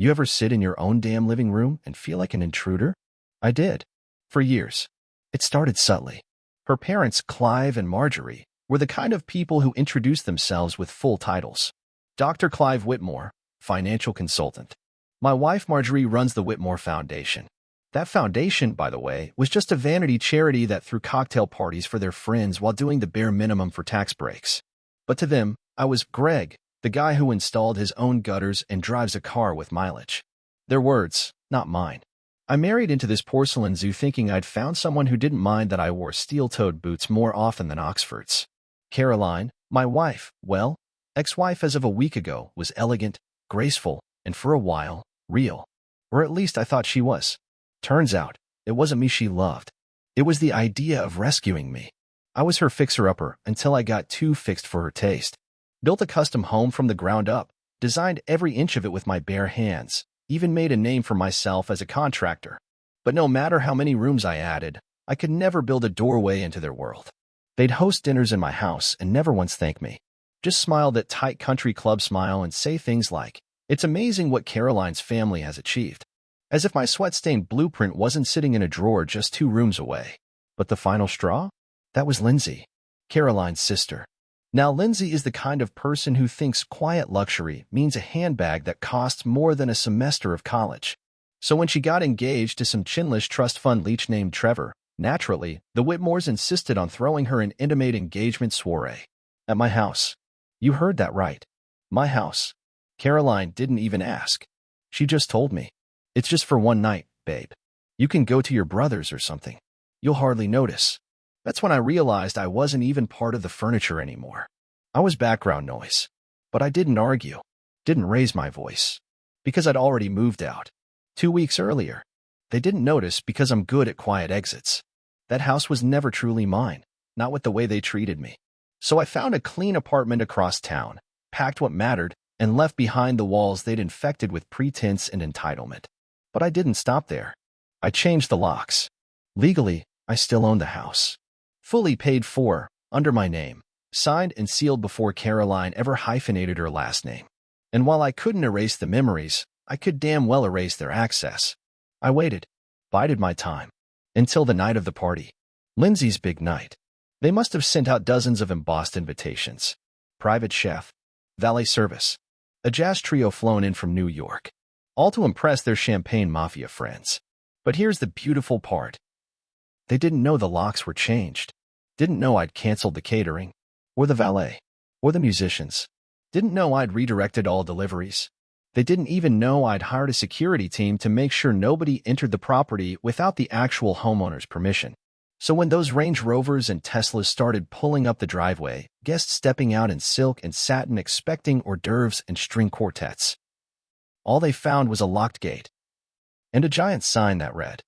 You ever sit in your own damn living room and feel like an intruder? I did. For years. It started subtly. Her parents, Clive and Marjorie, were the kind of people who introduced themselves with full titles. Dr. Clive Whitmore, financial consultant. My wife Marjorie runs the Whitmore Foundation. That foundation, by the way, was just a vanity charity that threw cocktail parties for their friends while doing the bare minimum for tax breaks. But to them, I was Greg, the guy who installed his own gutters and drives a car with mileage. Their words, not mine. I married into this porcelain zoo thinking I'd found someone who didn't mind that I wore steel-toed boots more often than Oxfords. Caroline, my wife, well, ex-wife as of a week ago, was elegant, graceful, and for a while, real. Or at least I thought she was. Turns out, it wasn't me she loved. It was the idea of rescuing me. I was her fixer-upper until I got too fixed for her taste. Built a custom home from the ground up, designed every inch of it with my bare hands, even made a name for myself as a contractor. But no matter how many rooms I added, I could never build a doorway into their world. They'd host dinners in my house and never once thank me. Just smile that tight country club smile and say things like, "It's amazing what Caroline's family has achieved." As if my sweat-stained blueprint wasn't sitting in a drawer just 2 rooms away. But the final straw? That was Lindsay, Caroline's sister. Now, Lindsay is the kind of person who thinks quiet luxury means a handbag that costs more than a semester of college. So when she got engaged to some chinless trust fund leech named Trevor, naturally, the Whitmores insisted on throwing her an intimate engagement soiree. At my house. You heard that right. My house. Caroline didn't even ask. She just told me. "It's just for one night, babe. You can go to your brother's or something. You'll hardly notice." That's when I realized I wasn't even part of the furniture anymore. I was background noise. But I didn't argue. Didn't raise my voice. Because I'd already moved out. 2 weeks earlier. They didn't notice because I'm good at quiet exits. That house was never truly mine, not with the way they treated me. So I found a clean apartment across town, packed what mattered, and left behind the walls they'd infected with pretense and entitlement. But I didn't stop there. I changed the locks. Legally, I still own the house. Fully paid for, under my name, signed and sealed before Caroline ever hyphenated her last name. And while I couldn't erase the memories, I could damn well erase their access. I waited, bided my time, until the night of the party. Lindsay's big night. They must have sent out dozens of embossed invitations. Private chef, valet service, a jazz trio flown in from New York, all to impress their champagne mafia friends. But here's the beautiful part. They didn't know the locks were changed. Didn't know I'd canceled the catering, or the valet, or the musicians. Didn't know I'd redirected all deliveries. They didn't even know I'd hired a security team to make sure nobody entered the property without the actual homeowner's permission. So when those Range Rovers and Teslas started pulling up the driveway, guests stepping out in silk and satin expecting hors d'oeuvres and string quartets, all they found was a locked gate and a giant sign that read,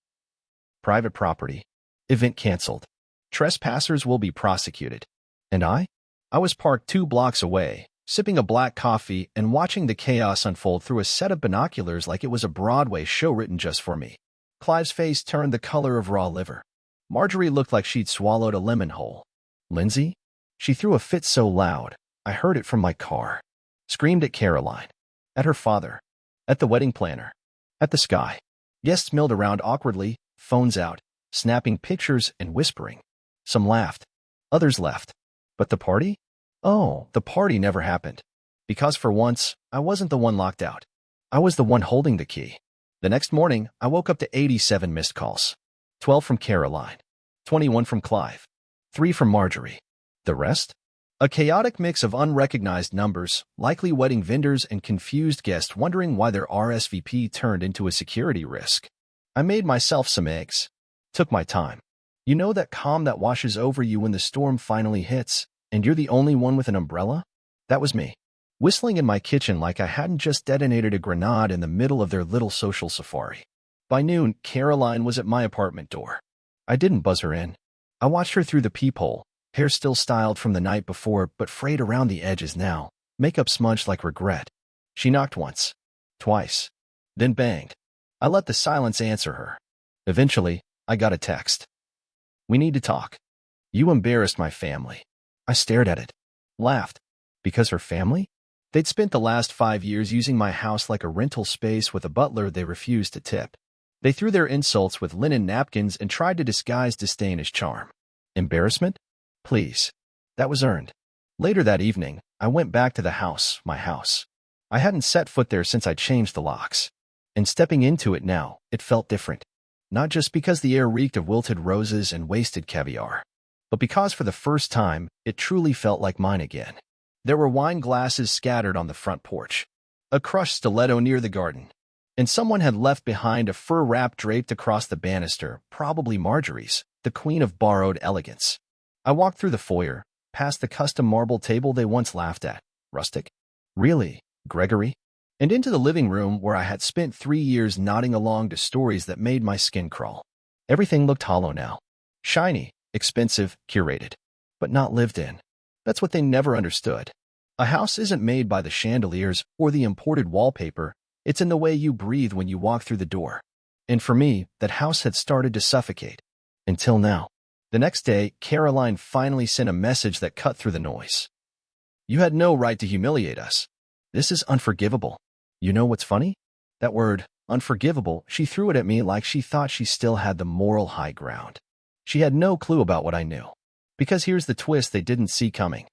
"Private property. Event canceled. Trespassers will be prosecuted." And I was parked 2 blocks away, sipping a black coffee and watching the chaos unfold through a set of binoculars like it was a Broadway show written just for me. Clive's face turned the color of raw liver. Marjorie looked like she'd swallowed a lemon whole. Lindsay? She threw a fit so loud, I heard it from my car. Screamed at Caroline. At her father. At the wedding planner. At the sky. Guests milled around awkwardly, phones out, snapping pictures and whispering. Some laughed. Others left. But the party? Oh, the party never happened. Because for once, I wasn't the one locked out. I was the one holding the key. The next morning, I woke up to 87 missed calls. 12 from Caroline. 21 from Clive. 3 from Marjorie. The rest? A chaotic mix of unrecognized numbers, likely wedding vendors and confused guests wondering why their RSVP turned into a security risk. I made myself some eggs. Took my time. You know that calm that washes over you when the storm finally hits, and you're the only one with an umbrella? That was me. Whistling in my kitchen like I hadn't just detonated a grenade in the middle of their little social safari. By noon, Caroline was at my apartment door. I didn't buzz her in. I watched her through the peephole, hair still styled from the night before but frayed around the edges now, makeup smudged like regret. She knocked once. Twice. Then banged. I let the silence answer her. Eventually, I got a text. "We need to talk. You embarrassed my family." I stared at it. Laughed. Because her family? They'd spent the last 5 years using my house like a rental space with a butler they refused to tip. They threw their insults with linen napkins and tried to disguise disdain as charm. Embarrassment? Please. That was earned. Later that evening, I went back to the house, my house. I hadn't set foot there since I changed the locks. And stepping into it now, it felt different. Not just because the air reeked of wilted roses and wasted caviar, but because for the first time, it truly felt like mine again. There were wine glasses scattered on the front porch, a crushed stiletto near the garden, and someone had left behind a fur wrap draped across the banister, probably Marjorie's, the queen of borrowed elegance. I walked through the foyer, past the custom marble table they once laughed at. Rustic? Really, Gregory? And into the living room where I had spent 3 years nodding along to stories that made my skin crawl. Everything looked hollow now. Shiny, expensive, curated, but not lived in. That's what they never understood. A house isn't made by the chandeliers or the imported wallpaper. It's in the way you breathe when you walk through the door. And for me, that house had started to suffocate. Until now. The next day, Caroline finally sent a message that cut through the noise. You had no right to humiliate us. This is unforgivable. You know what's funny? That word, unforgivable, she threw it at me like she thought she still had the moral high ground. She had no clue about what I knew. Because here's the twist they didn't see coming.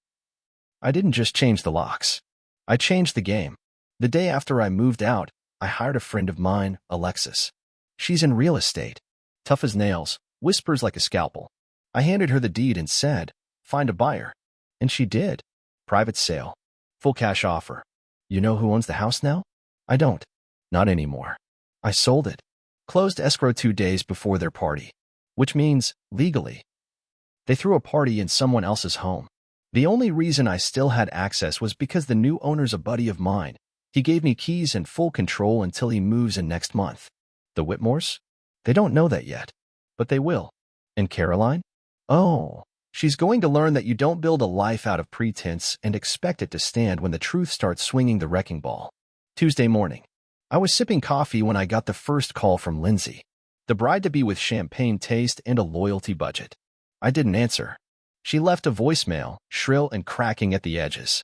I didn't just change the locks. I changed the game. The day after I moved out, I hired a friend of mine, Alexis. She's in real estate. Tough as nails, whispers like a scalpel. I handed her the deed and said, find a buyer. And she did. Private sale. Full cash offer. You know who owns the house now? I don't. Not anymore. I sold it. Closed escrow 2 days before their party. Which means, legally. They threw a party in someone else's home. The only reason I still had access was because the new owner's a buddy of mine. He gave me keys and full control until he moves in next month. The Whitmores? They don't know that yet. But they will. And Caroline? Oh, she's going to learn that you don't build a life out of pretense and expect it to stand when the truth starts swinging the wrecking ball. Tuesday morning. I was sipping coffee when I got the first call from Lindsay, the bride-to-be with champagne taste and a loyalty budget. I didn't answer. She left a voicemail, shrill and cracking at the edges.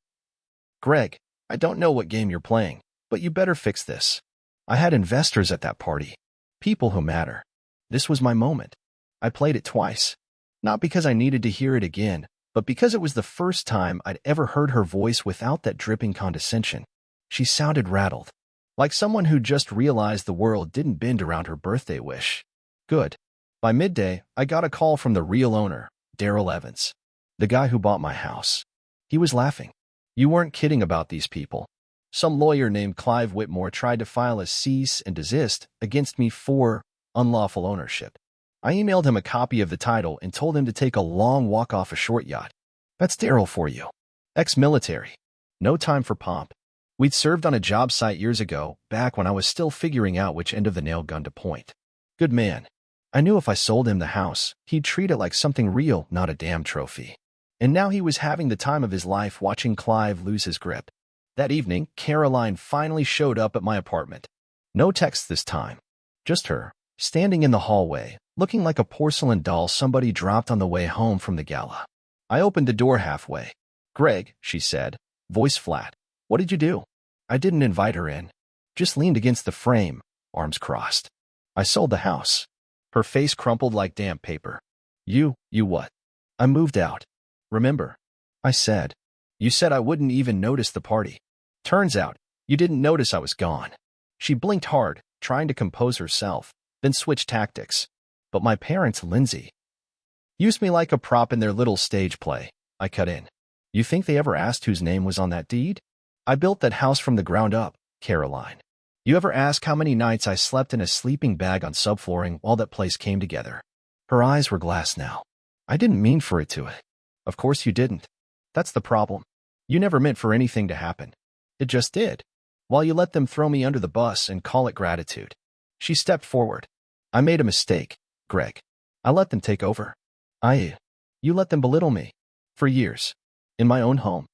Greg, I don't know what game you're playing, but you better fix this. I had investors at that party. People who matter. This was my moment. I played it twice. Not because I needed to hear it again, but because it was the first time I'd ever heard her voice without that dripping condescension. She sounded rattled, like someone who just realized the world didn't bend around her birthday wish. Good. By midday, I got a call from the real owner, Daryl Evans, the guy who bought my house. He was laughing. You weren't kidding about these people. Some lawyer named Clive Whitmore tried to file a cease and desist against me for unlawful ownership. I emailed him a copy of the title and told him to take a long walk off a short yacht. That's Daryl for you. Ex-military. No time for pomp. We'd served on a job site years ago, back when I was still figuring out which end of the nail gun to point. Good man. I knew if I sold him the house, he'd treat it like something real, not a damn trophy. And now he was having the time of his life watching Clive lose his grip. That evening, Caroline finally showed up at my apartment. No text this time. Just her, standing in the hallway, looking like a porcelain doll somebody dropped on the way home from the gala. I opened the door halfway. Greg, she said, voice flat. What did you do? I didn't invite her in. Just leaned against the frame, arms crossed. I sold the house. Her face crumpled like damp paper. You what? I moved out. Remember? I said. You said I wouldn't even notice the party. Turns out, you didn't notice I was gone. She blinked hard, trying to compose herself, then switched tactics. But my parents, Lindsay, used me like a prop in their little stage play. I cut in. You think they ever asked whose name was on that deed? I built that house from the ground up, Caroline. You ever ask how many nights I slept in a sleeping bag on subflooring while that place came together? Her eyes were glass now. I didn't mean for it to. Of course you didn't. That's the problem. You never meant for anything to happen. It just did. While you let them throw me under the bus and call it gratitude. She stepped forward. I made a mistake, Greg. I let them take over. You let them belittle me. For years. In my own home.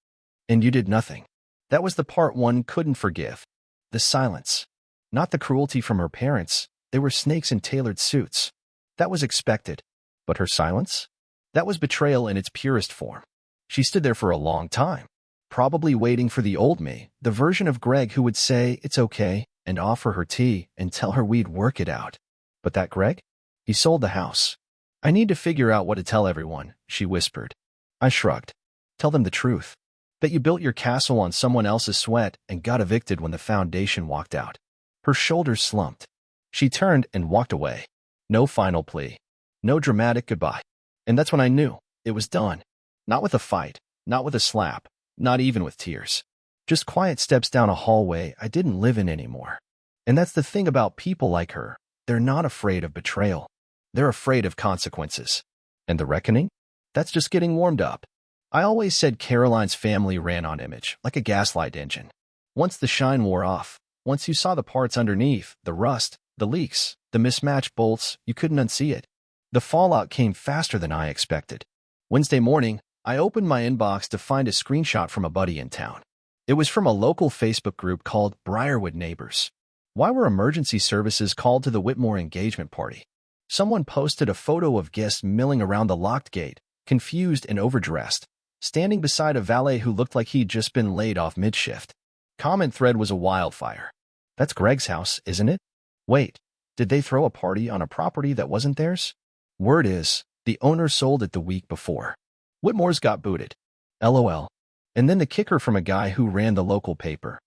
And you did nothing. That was the part one couldn't forgive. The silence. Not the cruelty from her parents. They were snakes in tailored suits. That was expected. But her silence? That was betrayal in its purest form. She stood there for a long time. probably waiting for the old me, the version of Greg who would say it's okay and offer her tea and tell her we'd work it out. But that Greg? He sold the house. I need to figure out what to tell everyone, she whispered. I shrugged. Tell them the truth. That you built your castle on someone else's sweat and got evicted when the foundation walked out. Her shoulders slumped. She turned and walked away. No final plea. No dramatic goodbye. And that's when I knew it was done. Not with a fight, not with a slap, not even with tears. Just quiet steps down a hallway I didn't live in anymore. And that's the thing about people like her. They're not afraid of betrayal. They're afraid of consequences. And the reckoning? That's just getting warmed up. I always said Caroline's family ran on image, like a gaslight engine. Once the shine wore off, once you saw the parts underneath, the rust, the leaks, the mismatched bolts, you couldn't unsee it. The fallout came faster than I expected. Wednesday morning, I opened my inbox to find a screenshot from a buddy in town. It was from a local Facebook group called Briarwood Neighbors. Why were emergency services called to the Whitmore engagement party? Someone posted a photo of guests milling around the locked gate, confused and overdressed, standing beside a valet who looked like he'd just been laid off mid-shift. Comment thread was a wildfire. That's Greg's house, isn't it? Wait, did they throw a party on a property that wasn't theirs? Word is, the owner sold it the week before. Whitmore's got booted. LOL. And then the kicker from a guy who ran the local paper.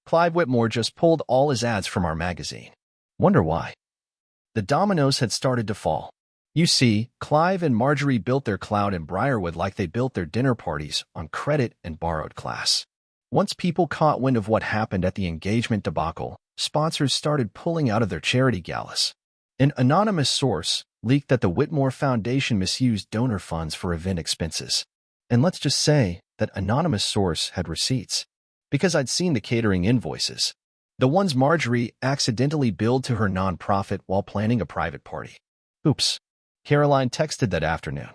Clive Whitmore just pulled all his ads from our magazine. Wonder why. The dominoes had started to fall. You see, Clive and Marjorie built their clout in Briarwood like they built their dinner parties on credit and borrowed class. Once people caught wind of what happened at the engagement debacle, sponsors started pulling out of their charity galas. An anonymous source leaked that the Whitmore Foundation misused donor funds for event expenses. And let's just say that anonymous source had receipts. Because I'd seen the catering invoices. The ones Marjorie accidentally billed to her nonprofit while planning a private party. Oops. Caroline texted that afternoon.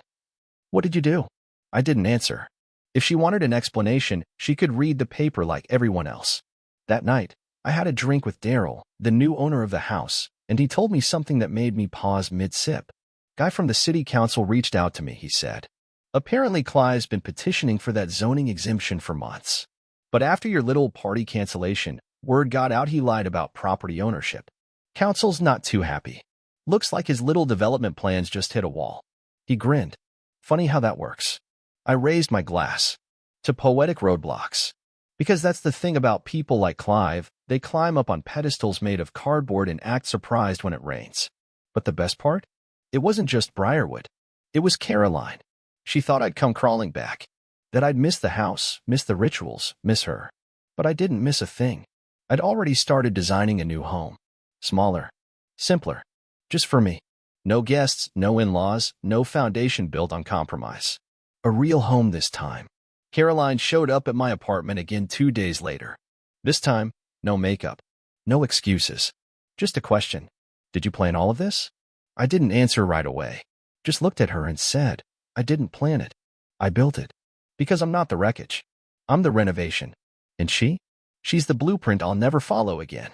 What did you do? I didn't answer. If she wanted an explanation, she could read the paper like everyone else. That night, I had a drink with Daryl, the new owner of the house, and he told me something that made me pause mid-sip. Guy from the city council reached out to me, he said. Apparently Clive's been petitioning for that zoning exemption for months. But after your little party cancellation, word got out he lied about property ownership. Council's not too happy. Looks like his little development plans just hit a wall. He grinned. Funny how that works. I raised my glass. To poetic roadblocks. Because that's the thing about people like Clive, they climb up on pedestals made of cardboard and act surprised when it rains. But the best part? It wasn't just Briarwood. It was Caroline. She thought I'd come crawling back. That I'd miss the house, miss the rituals, miss her. But I didn't miss a thing. I'd already started designing a new home. Smaller. Simpler. Just for me. No guests, no in-laws, no foundation built on compromise. A real home this time. Caroline showed up at my apartment again 2 days later. This time, no makeup. No excuses. Just a question. Did you plan all of this? I didn't answer right away. Just looked at her and said, I didn't plan it. I built it. Because I'm not the wreckage. I'm the renovation. And she? She's the blueprint I'll never follow again.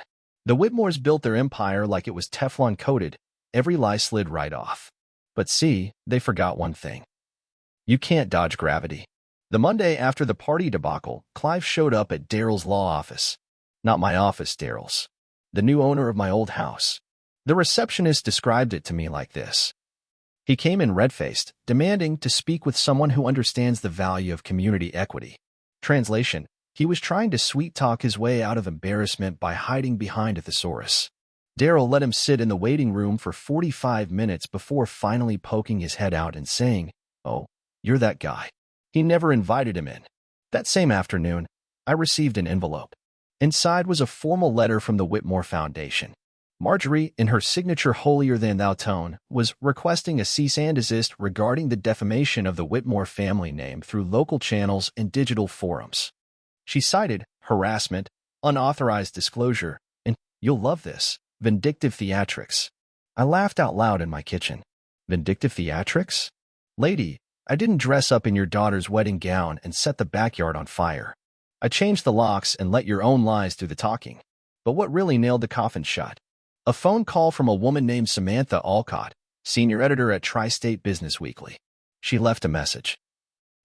The Whitmores built their empire like it was Teflon coated. Every lie slid right off. But see, they forgot one thing. You can't dodge gravity. The Monday after the party debacle, Clive showed up at Daryl's law office. Not my office, Daryl's. The new owner of my old house. The receptionist described it to me like this. He came in red-faced, demanding to speak with someone who understands the value of community equity. Translation, he was trying to sweet-talk his way out of embarrassment by hiding behind a thesaurus. Daryl let him sit in the waiting room for 45 minutes before finally poking his head out and saying, Oh, you're that guy. He never invited him in. That same afternoon, I received an envelope. Inside was a formal letter from the Whitmore Foundation. Marjorie, in her signature holier-than-thou tone, was requesting a cease and desist regarding the defamation of the Whitmore family name through local channels and digital forums. She cited harassment, unauthorized disclosure, and, you'll love this, vindictive theatrics. I laughed out loud in my kitchen. Vindictive theatrics? Lady, I didn't dress up in your daughter's wedding gown and set the backyard on fire. I changed the locks and let your own lies do the talking. But what really nailed the coffin shut? A phone call from a woman named Samantha Alcott, senior editor at Tri-State Business Weekly. She left a message.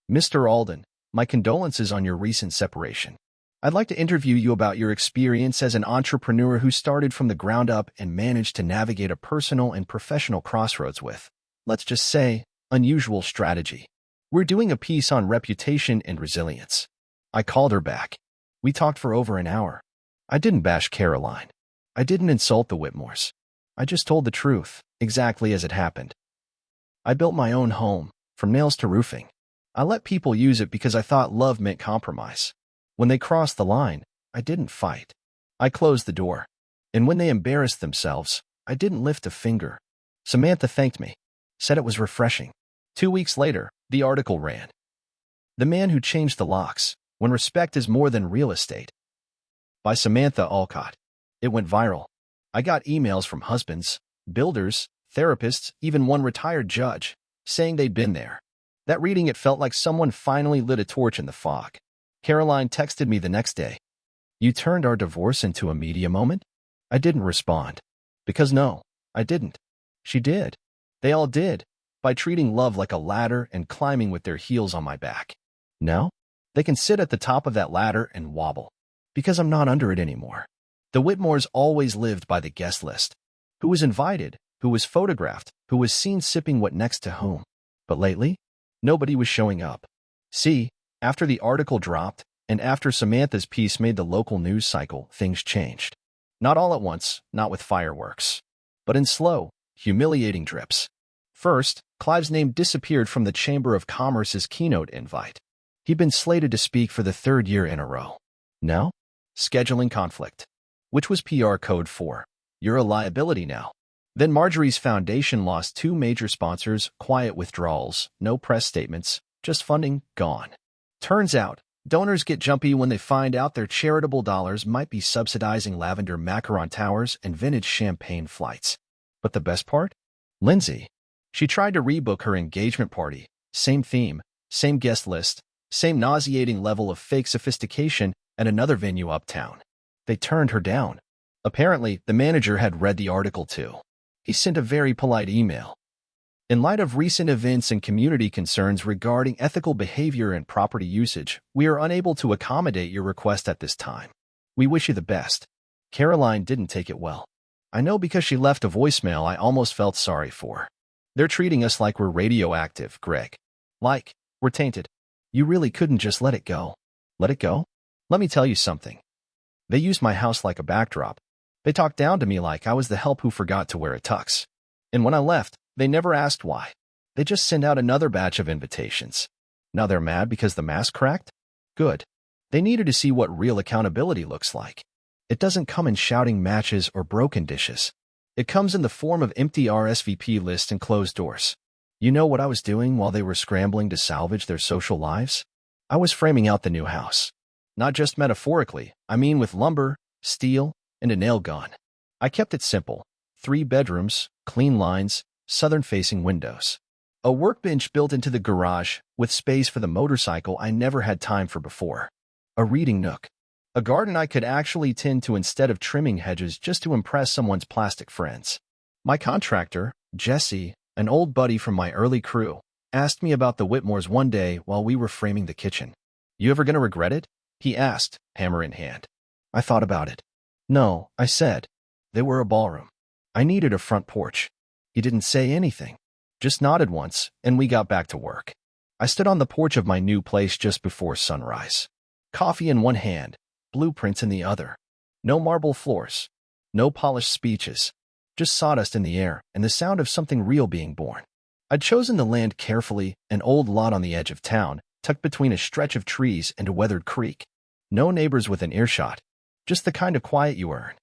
Mr. Alden, My condolences on your recent separation. I'd like to interview you about your experience as an entrepreneur who started from the ground up and managed to navigate a personal and professional crossroads with, let's just say, unusual strategy. We're doing a piece on reputation and resilience. I called her back. We talked for over an hour. I didn't bash Caroline. I didn't insult the Whitmores. I just told the truth, exactly as it happened. I built my own home, from nails to roofing. I let people use it because I thought love meant compromise. When they crossed the line, I didn't fight. I closed the door. And when they embarrassed themselves, I didn't lift a finger. Samantha thanked me, said it was refreshing. 2 weeks later, the article ran. The Man Who Changed the Locks, When Respect is More Than Real Estate, by Samantha Alcott. It went viral. I got emails from husbands, builders, therapists, even one retired judge, saying they'd been there. That reading it felt like someone finally lit a torch in the fog. Caroline texted me the next day. You turned our divorce into a media moment? I didn't respond. Because no, I didn't. She did. They all did, by treating love like a ladder and climbing with their heels on my back. Now, they can sit at the top of that ladder and wobble. Because I'm not under it anymore. The Whitmores always lived by the guest list. Who was invited, who was photographed, who was seen sipping what next to whom. But lately, nobody was showing up. See, after the article dropped, and after Samantha's piece made the local news cycle, things changed. Not all at once, not with fireworks, but in slow, humiliating drips. First, Clive's name disappeared from the Chamber of Commerce's keynote invite. He'd been slated to speak for the 3rd year in a row. Now, scheduling conflict, which was PR code for, you're a liability now. Then Marjorie's foundation lost 2 major sponsors, quiet withdrawals, no press statements, just funding gone. Turns out, donors get jumpy when they find out their charitable dollars might be subsidizing lavender macaron towers and vintage champagne flights. But the best part? Lindsay. She tried to rebook her engagement party. Same theme, same guest list, same nauseating level of fake sophistication at another venue uptown. They turned her down. Apparently, the manager had read the article too. He sent a very polite email. In light of recent events and community concerns regarding ethical behavior and property usage, we are unable to accommodate your request at this time. We wish you the best. Caroline didn't take it well. I know because she left a voicemail I almost felt sorry for. They're treating us like we're radioactive, Greg. Like, we're tainted. You really couldn't just let it go. Let it go? Let me tell you something. They used my house like a backdrop. They talked down to me like I was the help who forgot to wear a tux. And when I left, they never asked why. They just sent out another batch of invitations. Now they're mad because the mask cracked? Good. They needed to see what real accountability looks like. It doesn't come in shouting matches or broken dishes. It comes in the form of empty RSVP lists and closed doors. You know what I was doing while they were scrambling to salvage their social lives? I was framing out the new house. Not just metaphorically, I mean with lumber, steel, and a nail gun. I kept it simple. 3 bedrooms, clean lines, southern-facing windows. A workbench built into the garage, with space for the motorcycle I never had time for before. A reading nook. A garden I could actually tend to instead of trimming hedges just to impress someone's plastic friends. My contractor, Jesse, an old buddy from my early crew, asked me about the Whitmores one day while we were framing the kitchen. You ever gonna regret it? He asked, hammer in hand. I thought about it. No, I said. They were a ballroom. I needed a front porch. He didn't say anything, just nodded once, and we got back to work. I stood on the porch of my new place just before sunrise. Coffee in one hand, blueprints in the other. No marble floors, no polished speeches, just sawdust in the air and the sound of something real being born. I'd chosen the land carefully, an old lot on the edge of town, tucked between a stretch of trees and a weathered creek. No neighbors within earshot, just the kind of quiet you earn.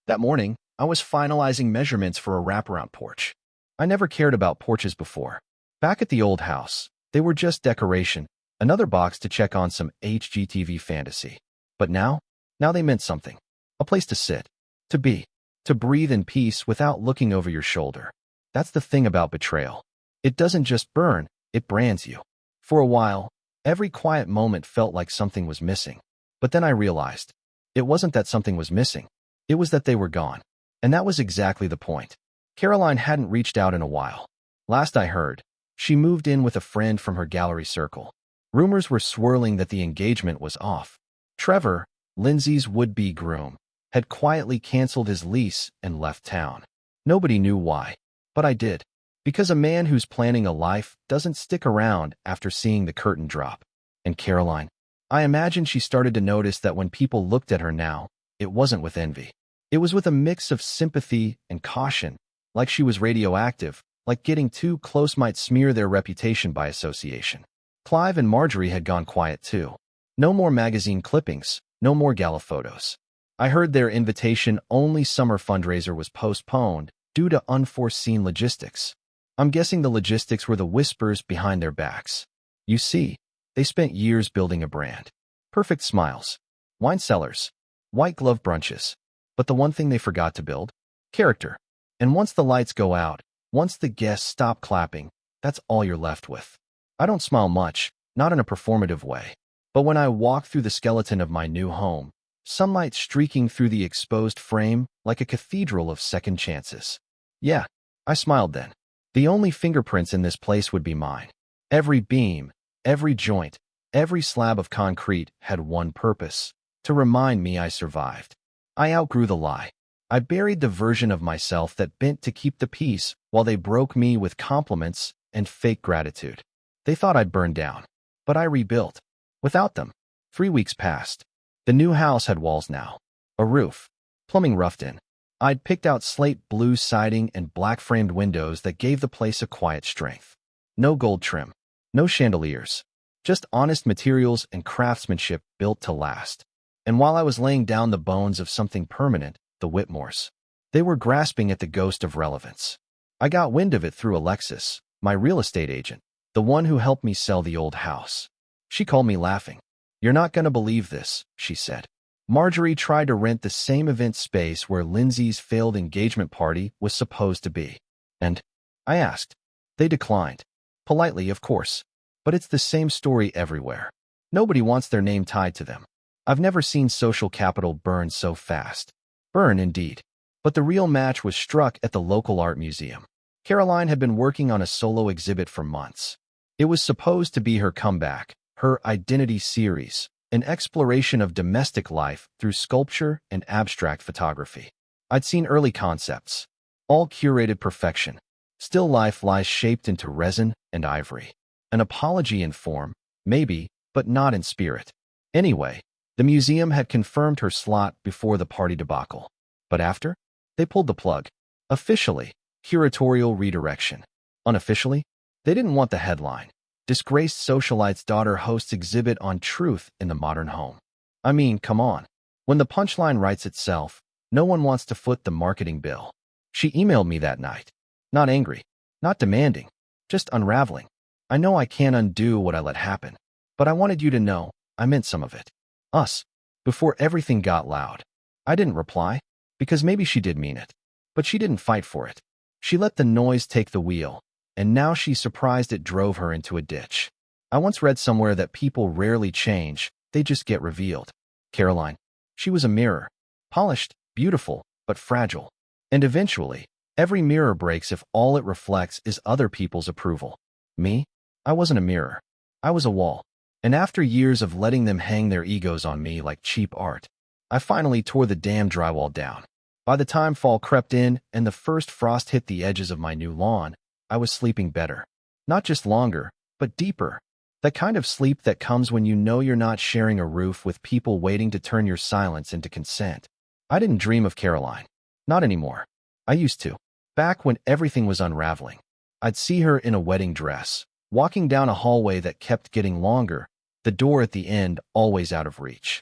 That morning, I was finalizing measurements for a wraparound porch. I never cared about porches before. Back at the old house, they were just decoration, another box to check on some HGTV fantasy. But now they meant something. A place to sit, to be, to breathe in peace without looking over your shoulder. That's the thing about betrayal. It doesn't just burn, it brands you. For a while, every quiet moment felt like something was missing. But then I realized, it wasn't that something was missing. It was that they were gone. And that was exactly the point. Caroline hadn't reached out in a while. Last I heard, she moved in with a friend from her gallery circle. Rumors were swirling that the engagement was off. Trevor, Lindsay's would-be groom, had quietly canceled his lease and left town. Nobody knew why, but I did. Because a man who's planning a life doesn't stick around after seeing the curtain drop. And Caroline, I imagine she started to notice that when people looked at her now, it wasn't with envy. It was with a mix of sympathy and caution, like she was radioactive, like getting too close might smear their reputation by association. Clive and Marjorie had gone quiet too. No more magazine clippings, no more gala photos. I heard their invitation-only summer fundraiser was postponed due to unforeseen logistics. I'm guessing the logistics were the whispers behind their backs. You see, they spent years building a brand. Perfect smiles, wine cellars, white glove brunches. But the one thing they forgot to build? Character. And once the lights go out, once the guests stop clapping, that's all you're left with. I don't smile much, not in a performative way. But when I walk through the skeleton of my new home, sunlight streaking through the exposed frame like a cathedral of second chances. Yeah, I smiled then. The only fingerprints in this place would be mine. Every beam, every joint, every slab of concrete had one purpose: to remind me I survived. I outgrew the lie. I buried the version of myself that bent to keep the peace while they broke me with compliments and fake gratitude. They thought I'd burned down, but I rebuilt. Without them. 3 weeks passed. The new house had walls now, a roof, plumbing roughed in. I'd picked out slate blue siding and black-framed windows that gave the place a quiet strength. No gold trim, no chandeliers, just honest materials and craftsmanship built to last. And while I was laying down the bones of something permanent, the Whitmores, they were grasping at the ghost of relevance. I got wind of it through Alexis, my real estate agent, the one who helped me sell the old house. She called me laughing. "You're not going to believe this," she said. Marjorie tried to rent the same event space where Lindsay's failed engagement party was supposed to be. And I asked. They declined. Politely, of course. But it's the same story everywhere. Nobody wants their name tied to them. I've never seen social capital burn so fast. Burn, indeed. But the real match was struck at the local art museum. Caroline had been working on a solo exhibit for months. It was supposed to be her comeback, her identity series, an exploration of domestic life through sculpture and abstract photography. I'd seen early concepts, all curated perfection. Still life lies shaped into resin and ivory. An apology in form, maybe, but not in spirit. Anyway, the museum had confirmed her slot before the party debacle. But after? They pulled the plug. Officially, curatorial redirection. Unofficially, they didn't want the headline. Disgraced socialite's daughter hosts exhibit on truth in the modern home. I mean, come on. When the punchline writes itself, no one wants to foot the marketing bill. She emailed me that night. Not angry, not demanding, just unraveling. I know I can't undo what I let happen, but I wanted you to know I meant some of it. Us. Before everything got loud. I didn't reply, because maybe she did mean it. But she didn't fight for it. She let the noise take the wheel, and now she's surprised it drove her into a ditch. I once read somewhere that people rarely change, they just get revealed. Caroline. She was a mirror. Polished, beautiful, but fragile. And eventually, every mirror breaks if all it reflects is other people's approval. Me? I wasn't a mirror. I was a wall. And after years of letting them hang their egos on me like cheap art, I finally tore the damn drywall down. By the time fall crept in and the first frost hit the edges of my new lawn, I was sleeping better. Not just longer, but deeper. That kind of sleep that comes when you know you're not sharing a roof with people waiting to turn your silence into consent. I didn't dream of Caroline. Not anymore. I used to. Back when everything was unraveling. I'd see her in a wedding dress, walking down a hallway that kept getting longer, the door at the end always out of reach.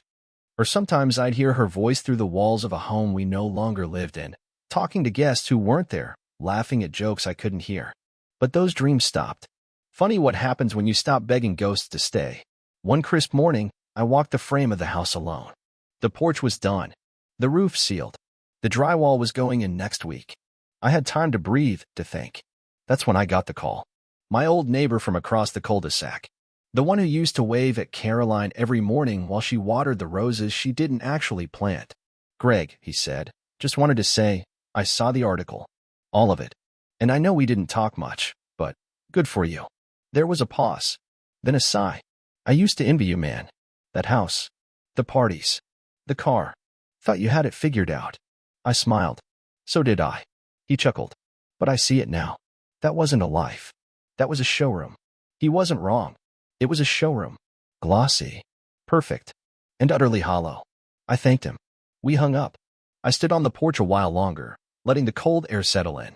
Or sometimes I'd hear her voice through the walls of a home we no longer lived in, talking to guests who weren't there, laughing at jokes I couldn't hear. But those dreams stopped. Funny what happens when you stop begging ghosts to stay. One crisp morning, I walked the frame of the house alone. The porch was done. The roof sealed. The drywall was going in next week. I had time to breathe, to think. That's when I got the call. My old neighbor from across the cul-de-sac. The one who used to wave at Caroline every morning while she watered the roses she didn't actually plant. "Greg," he said, "just wanted to say, I saw the article. All of it. And I know we didn't talk much, but good for you." There was a pause. Then a sigh. I used to envy you, man. That house. The parties. The car. Thought you had it figured out. I smiled. So did I. He chuckled. But I see it now. That wasn't a life. That was a showroom. He wasn't wrong. It was a showroom. Glossy. Perfect. And utterly hollow. I thanked him. We hung up. I stood on the porch a while longer, letting the cold air settle in.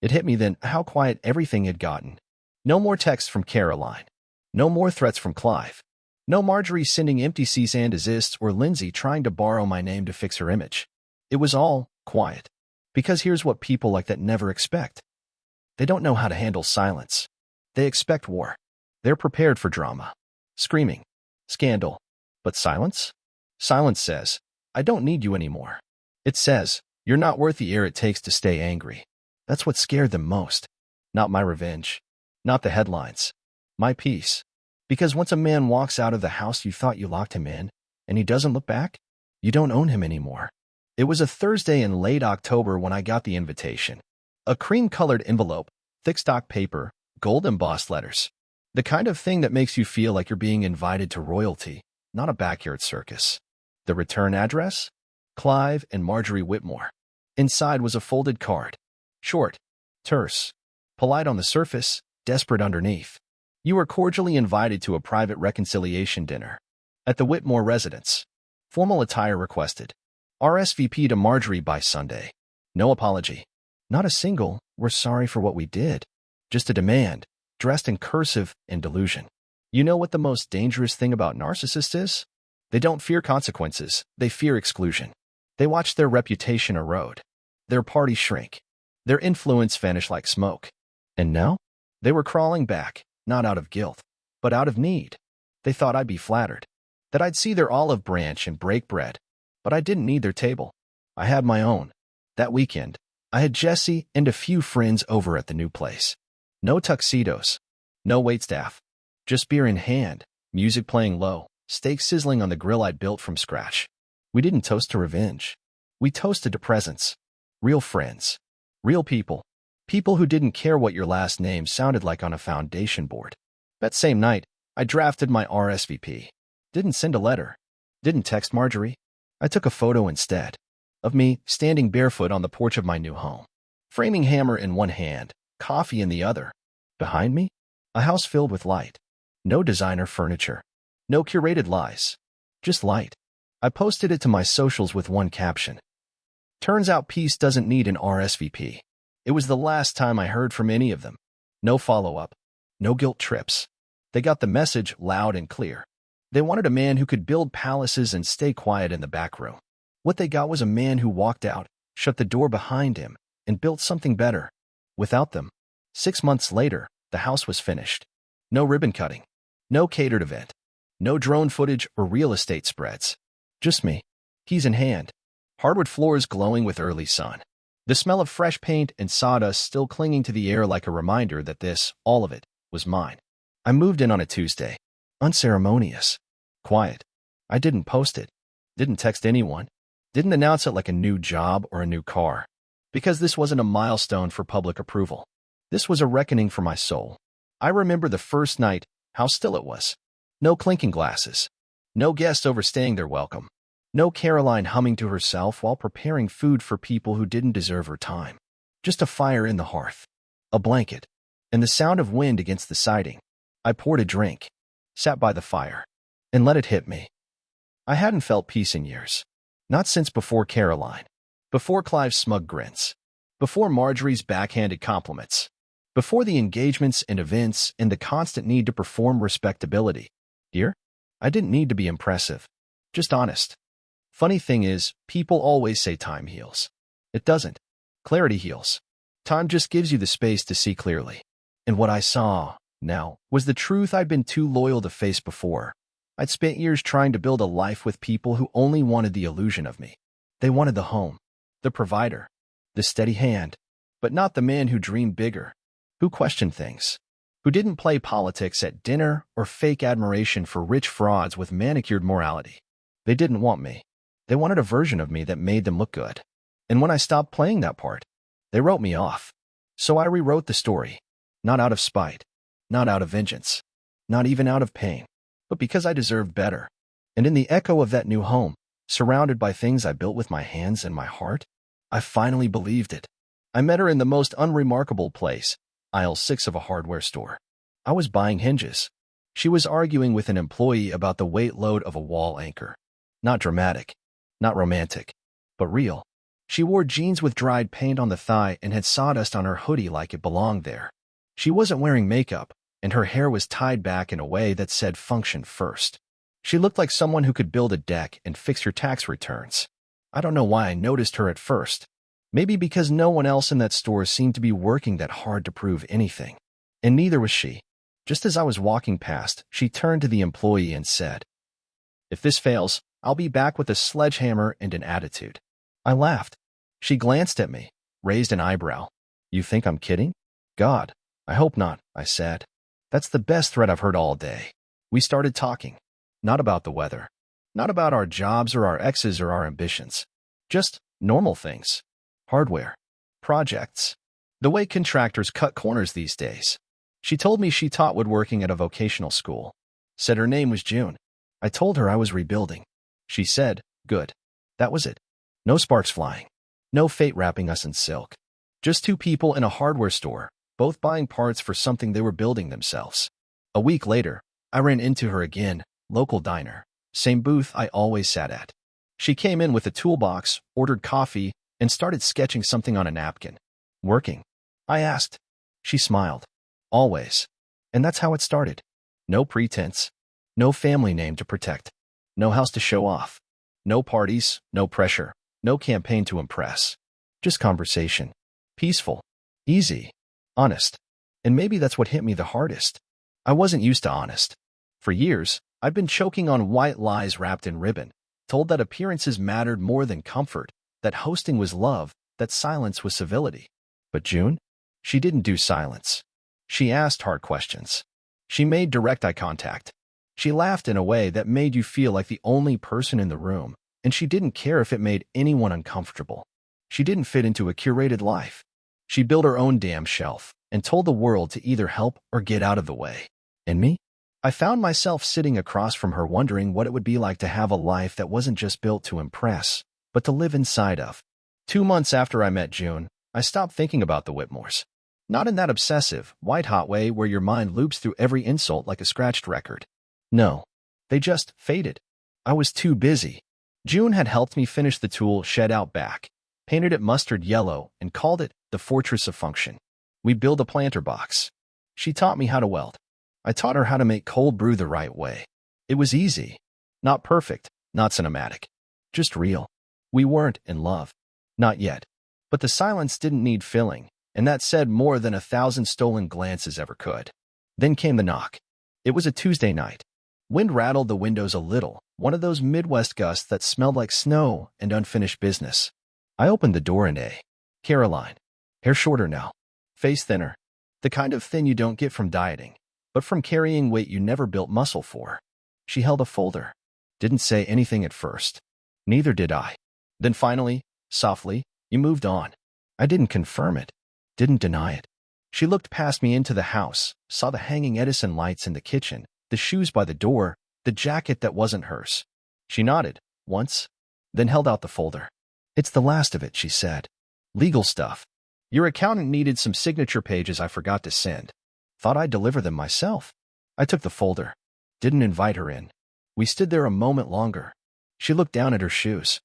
It hit me then how quiet everything had gotten. No more texts from Caroline. No more threats from Clive. No Marjorie sending empty cease and desists or Lindsay trying to borrow my name to fix her image. It was all quiet. Because here's what people like that never expect. They don't know how to handle silence. They expect war. They're prepared for drama. Screaming. Scandal. But silence? Silence says, I don't need you anymore. It says, you're not worth the air it takes to stay angry. That's what scared them most. Not my revenge. Not the headlines. My peace. Because once a man walks out of the house you thought you locked him in, and he doesn't look back, you don't own him anymore. It was a Thursday in late October when I got the invitation. A cream-colored envelope, thick stock paper, gold-embossed letters. The kind of thing that makes you feel like you're being invited to royalty, not a backyard circus. The return address? Clive and Marjorie Whitmore. Inside was a folded card. Short, terse, polite on the surface, desperate underneath. You were cordially invited to a private reconciliation dinner at the Whitmore residence. Formal attire requested. RSVP to Marjorie by Sunday. No apology. Not a single, we're sorry for what we did. Just a demand, dressed in cursive and delusion. You know what the most dangerous thing about narcissists is? They don't fear consequences, they fear exclusion. They watch their reputation erode, their party shrink, their influence vanish like smoke. And now? They were crawling back, not out of guilt, but out of need. They thought I'd be flattered, that I'd see their olive branch and break bread. But I didn't need their table. I had my own. That weekend, I had Jesse and a few friends over at the new place. No tuxedos, no waitstaff, just beer in hand, music playing low, steak sizzling on the grill I'd built from scratch. We didn't toast to revenge. We toasted to presence. Real friends. Real people. People who didn't care what your last name sounded like on a foundation board. That same night, I drafted my RSVP. Didn't send a letter. Didn't text Marjorie. I took a photo instead. Of me standing barefoot on the porch of my new home. Framing hammer in one hand, coffee in the other. Behind me, a house filled with light. No designer furniture. No curated lies. Just light. I posted it to my socials with one caption. Turns out peace doesn't need an RSVP. It was the last time I heard from any of them. No follow-up. No guilt trips. They got the message loud and clear. They wanted a man who could build palaces and stay quiet in the back room. What they got was a man who walked out, shut the door behind him, and built something better. Without them, 6 months later, the house was finished. No ribbon cutting. No catered event. No drone footage or real estate spreads. Just me. Keys in hand. Hardwood floors glowing with early sun. The smell of fresh paint and sawdust still clinging to the air like a reminder that this, all of it, was mine. I moved in on a Tuesday. Unceremonious. Quiet. I didn't post it. Didn't text anyone. Didn't announce it like a new job or a new car. Because this wasn't a milestone for public approval. This was a reckoning for my soul. I remember the first night, how still it was. No clinking glasses. No guests overstaying their welcome. No Caroline humming to herself while preparing food for people who didn't deserve her time. Just a fire in the hearth. A blanket. And the sound of wind against the siding. I poured a drink. Sat by the fire. And let it hit me. I hadn't felt peace in years. Not since before Caroline. Before Clive's smug grins. Before Marjorie's backhanded compliments. Before the engagements and events and the constant need to perform respectability. Dear? I didn't need to be impressive. Just honest. Funny thing is, people always say time heals. It doesn't. Clarity heals. Time just gives you the space to see clearly. And what I saw, now, was the truth I'd been too loyal to face before. I'd spent years trying to build a life with people who only wanted the illusion of me. They wanted the home, the provider, the steady hand, but not the man who dreamed bigger, who questioned things, who didn't play politics at dinner or fake admiration for rich frauds with manicured morality. They didn't want me. They wanted a version of me that made them look good. And when I stopped playing that part, they wrote me off. So I rewrote the story, not out of spite, not out of vengeance, not even out of pain, but because I deserved better. And in the echo of that new home, surrounded by things I built with my hands and my heart, I finally believed it. I met her in the most unremarkable place, aisle 6 of a hardware store. I was buying hinges. She was arguing with an employee about the weight load of a wall anchor. Not dramatic, not romantic, but real. She wore jeans with dried paint on the thigh and had sawdust on her hoodie like it belonged there. She wasn't wearing makeup, and her hair was tied back in a way that said function first. She looked like someone who could build a deck and fix your tax returns. I don't know why I noticed her at first. Maybe because no one else in that store seemed to be working that hard to prove anything. And neither was she. Just as I was walking past, she turned to the employee and said, "If this fails, I'll be back with a sledgehammer and an attitude." I laughed. She glanced at me, raised an eyebrow. "You think I'm kidding?" "God, I hope not," I said. That's the best threat I've heard all day. We started talking. Not about the weather. Not about our jobs or our exes or our ambitions. Just normal things. Hardware. Projects. The way contractors cut corners these days. She told me she taught woodworking at a vocational school. Said her name was June. I told her I was rebuilding. She said, "Good." That was it. No sparks flying. No fate wrapping us in silk. Just two people in a hardware store, both buying parts for something they were building themselves. A week later, I ran into her again, local diner, same booth I always sat at. She came in with a toolbox, ordered coffee, and started sketching something on a napkin. "Working?" I asked. She smiled. "Always." And that's how it started. No pretense. No family name to protect. No house to show off. No parties, no pressure, no campaign to impress. Just conversation. Peaceful. Easy. Honest. And maybe that's what hit me the hardest. I wasn't used to honest. For years, I'd been choking on white lies wrapped in ribbon, told that appearances mattered more than comfort, that hosting was love, that silence was civility. But June? She didn't do silence. She asked hard questions. She made direct eye contact. She laughed in a way that made you feel like the only person in the room, and she didn't care if it made anyone uncomfortable. She didn't fit into a curated life. She built her own damn shelf and told the world to either help or get out of the way. And me? I found myself sitting across from her wondering what it would be like to have a life that wasn't just built to impress, but to live inside of. 2 months after I met June, I stopped thinking about the Whitmores. Not in that obsessive, white-hot way where your mind loops through every insult like a scratched record. No, they just faded. I was too busy. June had helped me finish the tool shed out back, painted it mustard yellow, and called it the Fortress of Function. We built a planter box. She taught me how to weld. I taught her how to make cold brew the right way. It was easy. Not perfect, not cinematic. Just real. We weren't in love. Not yet. But the silence didn't need filling, and that said more than 1,000 stolen glances ever could. Then came the knock. It was a Tuesday night. Wind rattled the windows a little, one of those Midwest gusts that smelled like snow and unfinished business. I opened the door and Caroline. Hair shorter now. Face thinner. The kind of thin you don't get from dieting, but from carrying weight you never built muscle for. She held a folder. Didn't say anything at first. Neither did I. Then finally, softly, you moved on. I didn't confirm it. Didn't deny it. She looked past me into the house, saw the hanging Edison lights in the kitchen, the shoes by the door, the jacket that wasn't hers. She nodded, once, then held out the folder. "It's the last of it," she said. "Legal stuff. Your accountant needed some signature pages I forgot to send. Thought I'd deliver them myself." I took the folder. Didn't invite her in. We stood there a moment longer. She looked down at her shoes.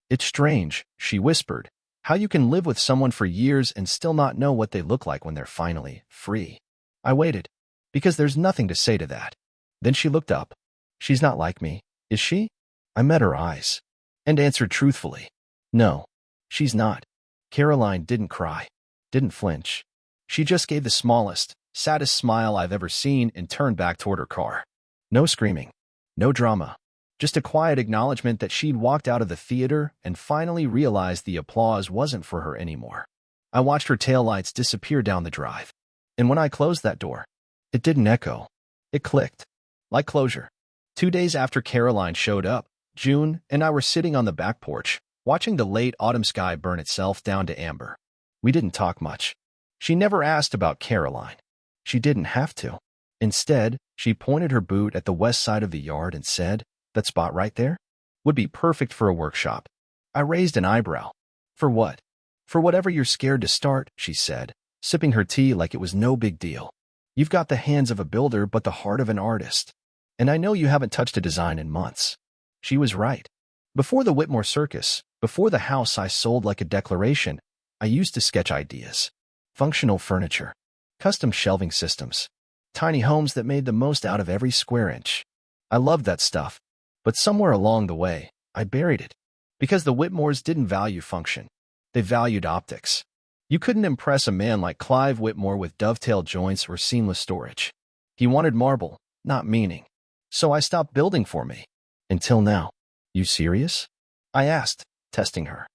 "It's strange," she whispered, "how you can live with someone for years and still not know what they look like when they're finally free." I waited, because there's nothing to say to that. Then she looked up. "She's not like me, is she?" I met her eyes and answered truthfully, "No, she's not." Caroline didn't cry, didn't flinch. She just gave the smallest, saddest smile I've ever seen and turned back toward her car. No screaming, no drama, just a quiet acknowledgement that she'd walked out of the theater and finally realized the applause wasn't for her anymore. I watched her taillights disappear down the drive. And when I closed that door, it didn't echo. It clicked. Like closure. 2 days after Caroline showed up, June and I were sitting on the back porch, watching the late autumn sky burn itself down to amber. We didn't talk much. She never asked about Caroline. She didn't have to. Instead, She pointed her boot at the west side of the yard and said, "That spot right there? Would be perfect for a workshop." I raised an eyebrow. "For what?" "For whatever you're scared to start," she said, sipping her tea like it was no big deal. "You've got the hands of a builder but the heart of an artist. And I know you haven't touched a design in months." She was right. Before the Whitmore Circus, before the house I sold like a declaration, I used to sketch ideas. Functional furniture, custom shelving systems, tiny homes that made the most out of every square inch. I loved that stuff, but somewhere along the way, I buried it. Because the Whitmores didn't value function. They valued optics. You couldn't impress a man like Clive Whitmore with dovetail joints or seamless storage. He wanted marble, not meaning. So I stopped building for me. Until now. "You serious?" I asked, testing her.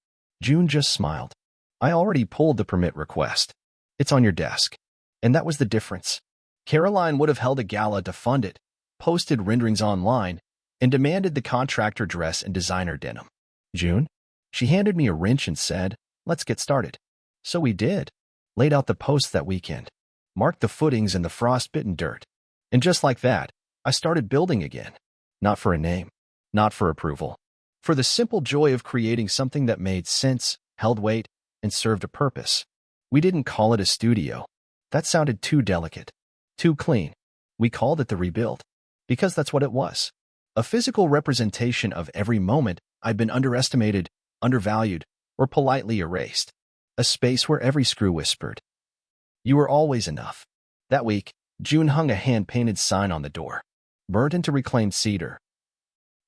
June just smiled. "I already pulled the permit request. It's on your desk." And that was the difference. Caroline would have held a gala to fund it, posted renderings online, and demanded the contractor dress and designer denim. June? She handed me a wrench and said, "Let's get started." So we did. Laid out the posts that weekend, marked the footings in the frost-bitten dirt. And just like that, I started building again. Not for a name, not for approval. For the simple joy of creating something that made sense, held weight, and served a purpose. We didn't call it a studio. That sounded too delicate, too clean. We called it the Rebuild. Because that's what it was. A physical representation of every moment I'd been underestimated, undervalued, or politely erased. A space where every screw whispered, "You were always enough." That week, June hung a hand-painted sign on the door. Burnt into reclaimed cedar.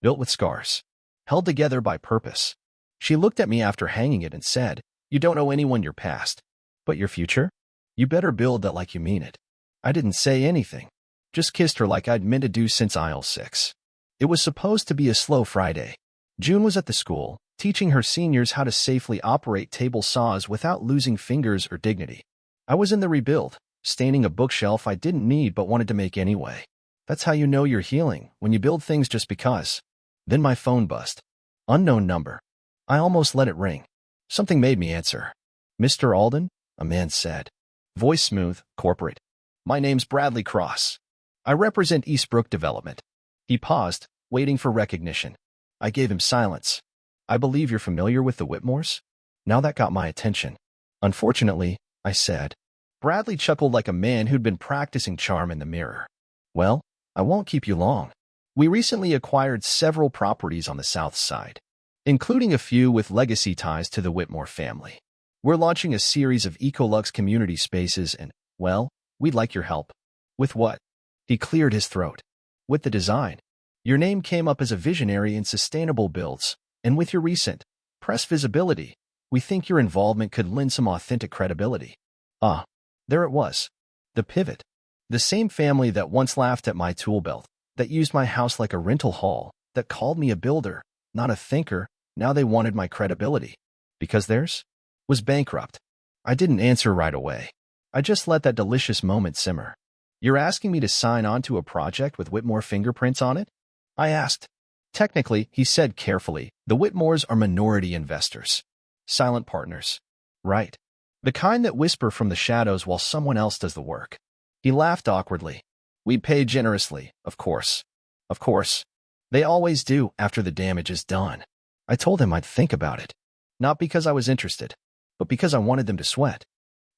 Built with scars. Held together by purpose. She looked at me after hanging it and said, "You don't owe anyone your past. But your future? You better build that like you mean it." I didn't say anything. Just kissed her like I'd meant to do since aisle 6. It was supposed to be a slow Friday. June was at the school, teaching her seniors how to safely operate table saws without losing fingers or dignity. I was in the Rebuild, staining a bookshelf I didn't need but wanted to make anyway. That's how you know you're healing, when you build things just because. Then my phone buzzed. Unknown number. I almost let it ring. Something made me answer. "Mr. Alden?" a man said. Voice smooth, corporate. "My name's Bradley Cross. I represent Eastbrook Development." He paused, waiting for recognition. I gave him silence. "I believe you're familiar with the Whitmores?" Now that got my attention. "Unfortunately," I said. Bradley chuckled like a man who'd been practicing charm in the mirror. "Well, I won't keep you long. We recently acquired several properties on the south side, including a few with legacy ties to the Whitmore family. We're launching a series of Ecolux community spaces and, well, we'd like your help." "With what?" He cleared his throat. "With the design. Your name came up as a visionary in sustainable builds, and with your recent press visibility, we think your involvement could lend some authentic credibility." Ah, there it was. The pivot. The same family that once laughed at my tool belt, that used my house like a rental hall, that called me a builder, not a thinker, now they wanted my credibility. Because theirs was bankrupt. I didn't answer right away. I just let that delicious moment simmer. "You're asking me to sign on to a project with Whitmore fingerprints on it?" I asked. "Technically," he said carefully, "the Whitmores are minority investors. Silent partners. Right. The kind that whisper from the shadows while someone else does the work." He laughed awkwardly. "We pay generously, of course. Of course. They always do after the damage is done." I told him I'd think about it. Not because I was interested, but because I wanted them to sweat.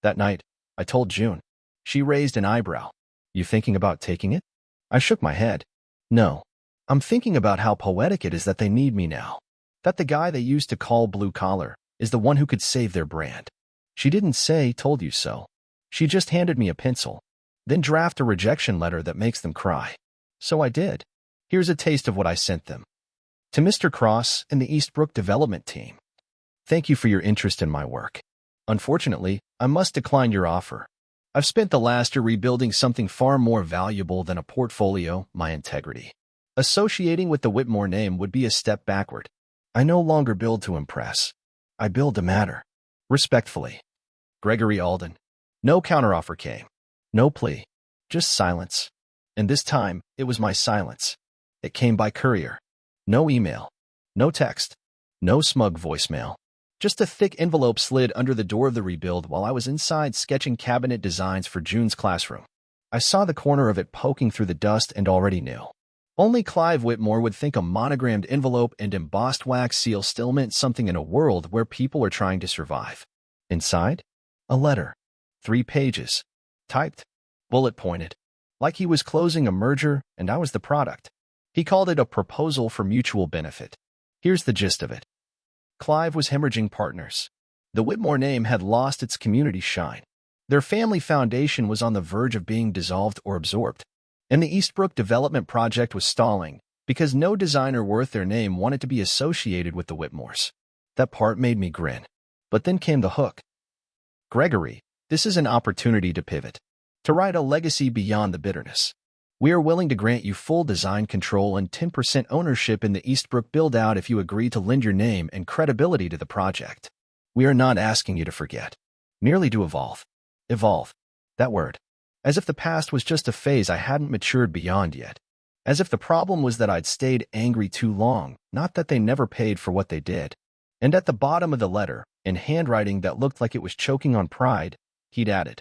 That night, I told June. She raised an eyebrow. "You thinking about taking it?" I shook my head. "No. I'm thinking about how poetic it is that they need me now. That the guy they used to call blue collar is the one who could save their brand." She didn't say, "Told you so." She just handed me a pencil. "Then draft a rejection letter that makes them cry." So I did. Here's a taste of what I sent them. To Mr. Cross and the Eastbrook Development Team. Thank you for your interest in my work. Unfortunately, I must decline your offer. I've spent the last year rebuilding something far more valuable than a portfolio, my integrity. Associating with the Whitmore name would be a step backward. I no longer build to impress. I build to matter. Respectfully. Gregory Alden. No counteroffer came. No plea. Just silence. And this time, it was my silence. It came by courier. No email. No text. No smug voicemail. Just a thick envelope slid under the door of the Rebuild while I was inside sketching cabinet designs for June's classroom. I saw the corner of it poking through the dust and already knew. Only Clive Whitmore would think a monogrammed envelope and embossed wax seal still meant something in a world where people are trying to survive. Inside? A letter. 3 pages. Typed. Bullet-pointed. Like he was closing a merger and I was the product. He called it a proposal for mutual benefit. Here's the gist of it. Clive was hemorrhaging partners. The Whitmore name had lost its community shine. Their family foundation was on the verge of being dissolved or absorbed. And the Eastbrook development project was stalling because no designer worth their name wanted to be associated with the Whitmores. That part made me grin. But then came the hook. Gregory, this is an opportunity to pivot, to write a legacy beyond the bitterness. We are willing to grant you full design control and 10% ownership in the Eastbrook build-out if you agree to lend your name and credibility to the project. We are not asking you to forget, merely to evolve. Evolve. That word. As if the past was just a phase I hadn't matured beyond yet. As if the problem was that I'd stayed angry too long, not that they never paid for what they did. And at the bottom of the letter, in handwriting that looked like it was choking on pride, he'd added,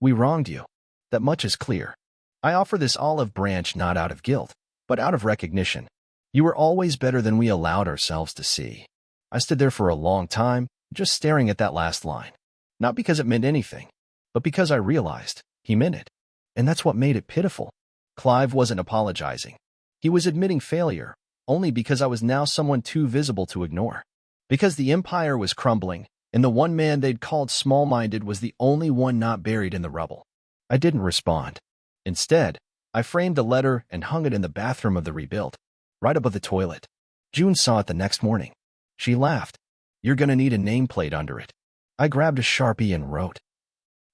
"We wronged you. That much is clear. I offer this olive branch not out of guilt, but out of recognition. You were always better than we allowed ourselves to see." I stood there for a long time, just staring at that last line. Not because it meant anything, but because I realized he meant it. And that's what made it pitiful. Clive wasn't apologizing. He was admitting failure, only because I was now someone too visible to ignore. Because the empire was crumbling, and the one man they'd called small-minded was the only one not buried in the rubble. I didn't respond. Instead, I framed the letter and hung it in the bathroom of the rebuild, right above the toilet. June saw it the next morning. She laughed. "You're gonna need a nameplate under it." I grabbed a Sharpie and wrote,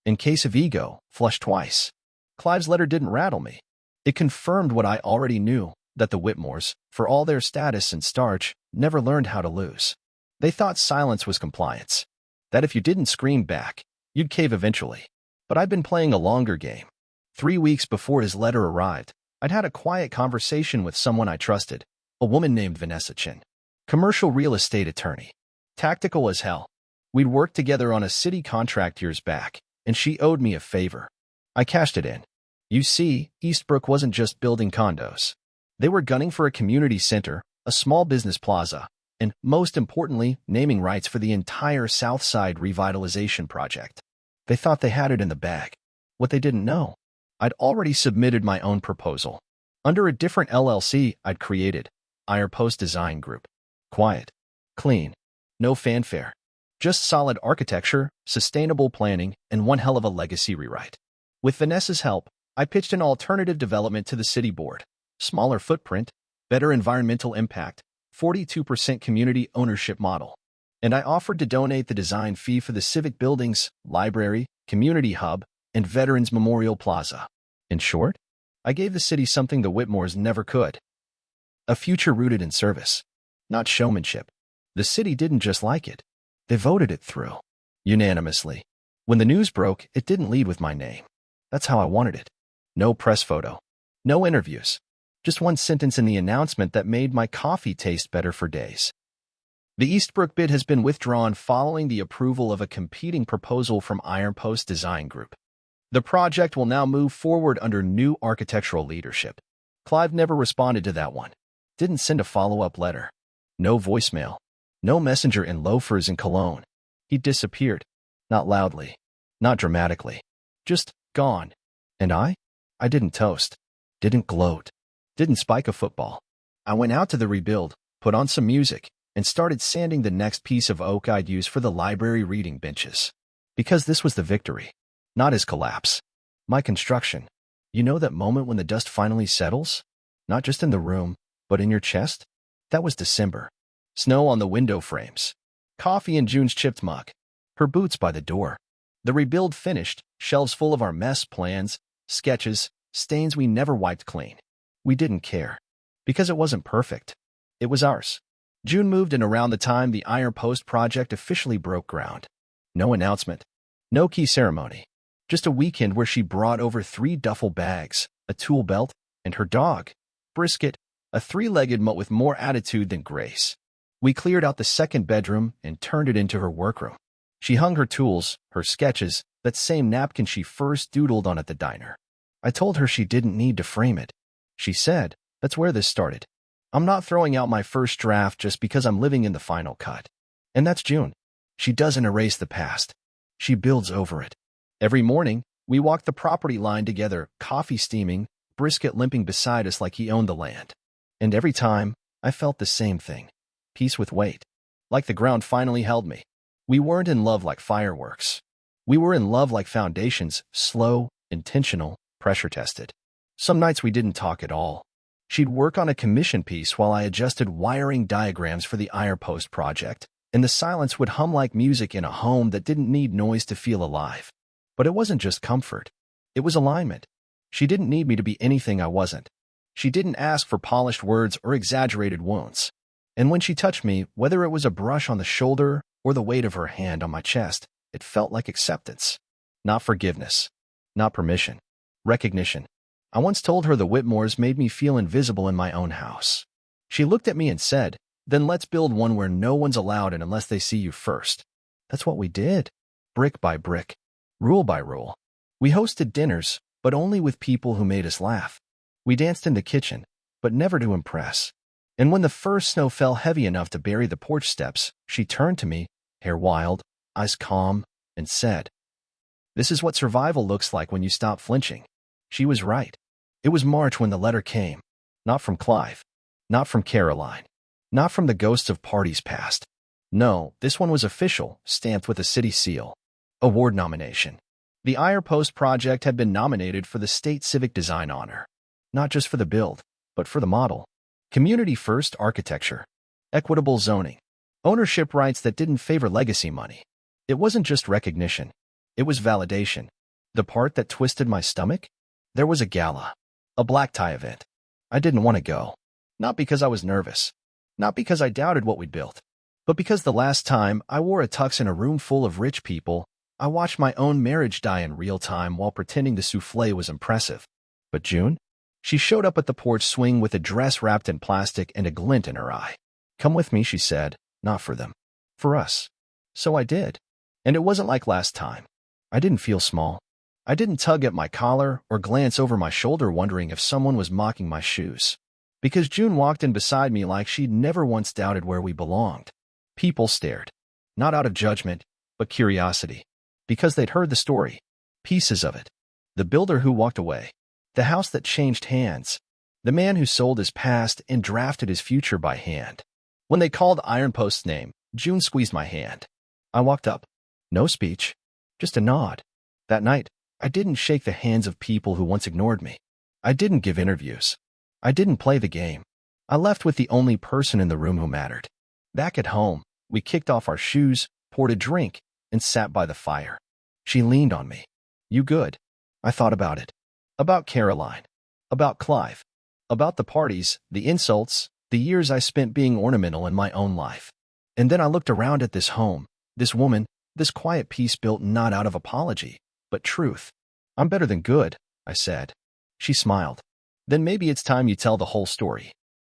"In case of ego, flush twice." Clive's letter didn't rattle me. It confirmed what I already knew, that the Whitmores, for all their status and starch, never learned how to lose. They thought silence was compliance. That if you didn't scream back, you'd cave eventually. But I'd been playing a longer game. 3 weeks before his letter arrived, I'd had a quiet conversation with someone I trusted, a woman named Vanessa Chin. Commercial real estate attorney. Tactical as hell. We'd worked together on a city contract years back, and she owed me a favor. I cashed it in. You see, Eastbrook wasn't just building condos. They were gunning for a community center, a small business plaza, and, most importantly, naming rights for the entire Southside revitalization project. They thought they had it in the bag. What they didn't know, I'd already submitted my own proposal. Under a different LLC I'd created, Iron Post Design Group. Quiet. Clean. No fanfare. Just solid architecture, sustainable planning, and one hell of a legacy rewrite. With Vanessa's help, I pitched an alternative development to the city board. Smaller footprint, better environmental impact, 42% community ownership model. And I offered to donate the design fee for the civic buildings, library, community hub, and Veterans Memorial Plaza. In short, I gave the city something the Whitmores never could. A future rooted in service, not showmanship. The city didn't just like it. They voted it through. Unanimously. When the news broke, it didn't lead with my name. That's how I wanted it. No press photo. No interviews. Just one sentence in the announcement that made my coffee taste better for days. The Eastbrook bid has been withdrawn following the approval of a competing proposal from Iron Post Design Group. The project will now move forward under new architectural leadership. Clive never responded to that one. Didn't send a follow-up letter. No voicemail. No messenger in loafers and cologne. He disappeared. Not loudly. Not dramatically. Just gone. And I didn't toast. Didn't gloat. Didn't spike a football. I went out to the rebuild, put on some music, and started sanding the next piece of oak I'd use for the library reading benches. Because this was the victory, not his collapse. My construction. You know that moment when the dust finally settles? Not just in the room, but in your chest? That was December. Snow on the window frames. Coffee in June's chipped mug. Her boots by the door. The rebuild finished, shelves full of our mess plans, sketches, stains we never wiped clean. We didn't care. Because it wasn't perfect. It was ours. June moved in around the time the Iron Post project officially broke ground. No announcement. No key ceremony. Just a weekend where she brought over 3 duffel bags, a tool belt, and her dog, Brisket, a 3-legged mutt with more attitude than grace. We cleared out the second bedroom and turned it into her workroom. She hung her tools, her sketches, that same napkin she first doodled on at the diner. I told her she didn't need to frame it. She said, "That's where this started. I'm not throwing out my first draft just because I'm living in the final cut." And that's June. She doesn't erase the past. She builds over it. Every morning, we walk the property line together, coffee steaming, Brisket limping beside us like he owned the land. And every time, I felt the same thing. Peace with weight. Like the ground finally held me. We weren't in love like fireworks. We were in love like foundations, slow, intentional, pressure-tested. Some nights we didn't talk at all. She'd work on a commission piece while I adjusted wiring diagrams for the Ironpost project, and the silence would hum like music in a home that didn't need noise to feel alive. But it wasn't just comfort. It was alignment. She didn't need me to be anything I wasn't. She didn't ask for polished words or exaggerated wounds. And when she touched me, whether it was a brush on the shoulder or the weight of her hand on my chest, it felt like acceptance. Not forgiveness. Not permission. Recognition. I once told her the Whitmores made me feel invisible in my own house. She looked at me and said, "Then let's build one where no one's allowed in unless they see you first." That's what we did. Brick by brick. Rule by rule. We hosted dinners, but only with people who made us laugh. We danced in the kitchen, but never to impress. And when the first snow fell heavy enough to bury the porch steps, she turned to me, hair wild, eyes calm, and said, "This is what survival looks like when you stop flinching." She was right. It was March when the letter came. Not from Clive. Not from Caroline. Not from the ghosts of parties past. No, this one was official, stamped with a city seal. Award nomination. The Ironpost project had been nominated for the State Civic Design Honor. Not just for the build, but for the model. Community-first architecture. Equitable zoning. Ownership rights that didn't favor legacy money. It wasn't just recognition. It was validation. The part that twisted my stomach? There was a gala. A black tie event. I didn't want to go. Not because I was nervous. Not because I doubted what we'd built. But because the last time I wore a tux in a room full of rich people, I watched my own marriage die in real time while pretending the soufflé was impressive. But June? She showed up at the porch swing with a dress wrapped in plastic and a glint in her eye. "Come with me," she said. "Not for them. For us." So I did. And it wasn't like last time. I didn't feel small. I didn't tug at my collar or glance over my shoulder wondering if someone was mocking my shoes. Because June walked in beside me like she'd never once doubted where we belonged. People stared. Not out of judgment, but curiosity. Because they'd heard the story. Pieces of it. The builder who walked away. The house that changed hands. The man who sold his past and drafted his future by hand. When they called Ironpost's name, June squeezed my hand. I walked up. No speech. Just a nod. That night, I didn't shake the hands of people who once ignored me. I didn't give interviews. I didn't play the game. I left with the only person in the room who mattered. Back at home, we kicked off our shoes, poured a drink, and sat by the fire. She leaned on me. "You good?" I thought about it. About Caroline. About Clive. About the parties, the insults, the years I spent being ornamental in my own life. And then I looked around at this home, this woman, this quiet piece built not out of apology, but truth. "I'm better than good," I said. She smiled. "Then maybe it's time you tell the whole story."